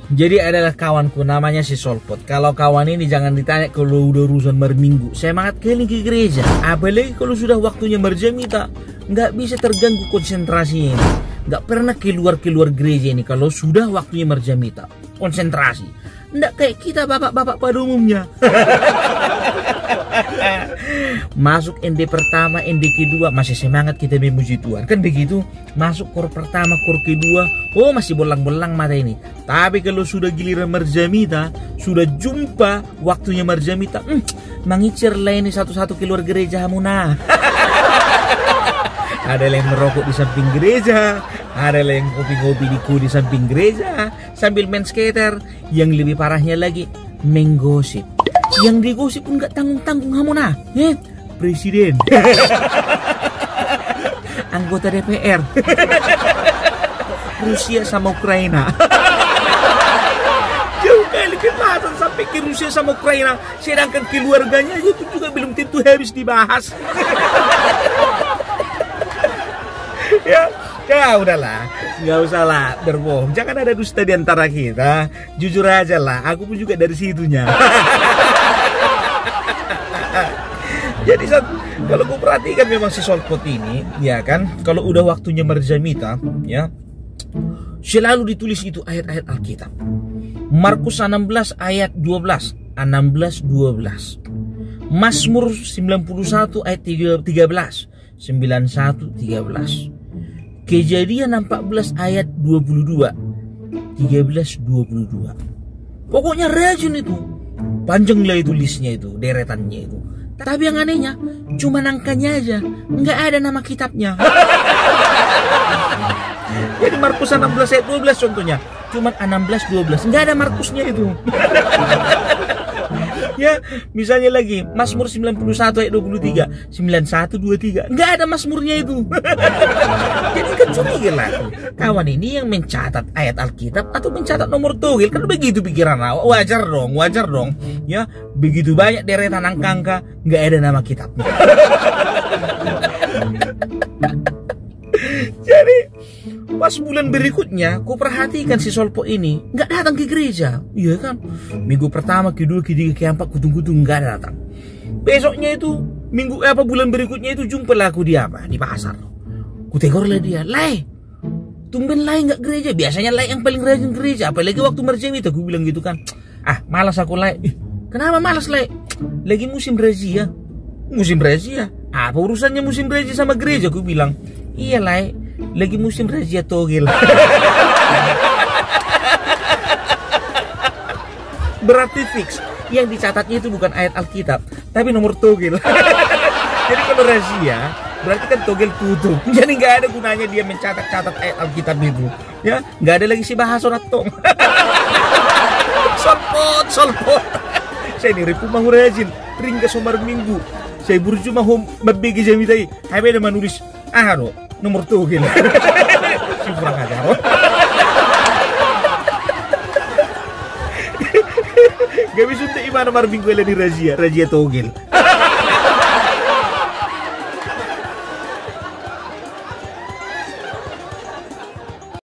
Jadi adalah kawanku namanya si Solpot. Kalau kawan ini jangan ditanya kalau udah urusan berminggu. Semangat keliling ke gereja. Apalagi kalau sudah waktunya berjamita, nggak bisa terganggu konsentrasinya ini. Nggak pernah keluar gereja ini kalau sudah waktunya berjamita. Konsentrasi. Nggak kayak kita bapak-bapak pada umumnya. Masuk ND pertama, ND kedua masih semangat kita memuji Tuhan. Kan begitu. Masuk kor pertama, kor kedua, oh masih bolang-bolang mata ini. Tapi kalau sudah giliran merjamita, sudah jumpa waktunya merjamita, mangicir lah ini satu-satu keluar gereja hamuna. Ada yang merokok di samping gereja, ada yang ngopi-ngopi di samping gereja sambil main skater. Yang lebih parahnya lagi menggosip. Yang digosip pun gak tanggung-tanggung hamuna. Presiden, anggota DPR, Rusia sama Ukraina. Jauh kali kemasan sampai ke Rusia sama Ukraina, sedangkan keluarganya itu juga belum tentu habis dibahas. Ya udahlah, nggak usah lah berbohong. Jangan ada dusta di antara kita. Jujur aja lah, aku pun juga dari situnya. Jadi kalau gue perhatikan memang si Solpot ini, ya kan, kalau udah waktunya merjamita, ya, selalu ditulis itu ayat-ayat Alkitab. Markus 16 ayat 12, 16-12. Mazmur 91 ayat 13, 91-13. Kejadian 14 ayat 22, 13-22. Pokoknya rajin itu. Panjang lah itu listnya itu, deretannya itu. Tapi yang anehnya, cuma angkanya aja, nggak ada nama kitabnya. Jadi Markus 16 ayat 12 contohnya, cuma 16-12, nggak ada Markusnya itu. Ya, misalnya lagi Mazmur 91 ayat 23, 91-23, nggak ada Mazmurnya itu. Jadi kan curiga lah tuh. Kawan ini yang mencatat ayat Alkitab atau mencatat nomor togel, kan begitu pikiran awak. Wajar dong. Ya, begitu banyak deretan angka-angka, nggak ada nama kitabnya. Jadi pas bulan berikutnya, ku perhatikan si Solpot ini nggak datang ke gereja, iya kan? Minggu pertama, kedua, ketiga, keempat, kutung-kutung nggak datang. Besoknya itu bulan berikutnya itu jumpa lah aku di pasar. Ku tegur lah dia, Lai, tumben Lai nggak gereja. Biasanya Lai yang paling rajin gereja, apalagi waktu merjamita. Aku bilang gitu kan. Malas aku Lai. Kenapa malas Lai? Lagi musim razia. Musim razia? Apa urusannya musim razia sama gereja? Aku bilang. Iya Lai, lagi musim razia togel. Berarti fix, yang dicatatnya itu bukan ayat Alkitab, tapi nomor togel. Jadi kalau razia, berarti kan togel tutup. Jadi nggak ada gunanya dia mencatat-catat ayat Alkitab itu. Ya, nggak ada lagi si bahasa ratong. Solpot. Saya ini ripu mahu rajin, ringga somar minggu. Saya burju mahu mabegi jamitai. Hai ada menulis, nomor togel. Si kurang ajar. Gak bisa untuk imana marbing gue di razia togel.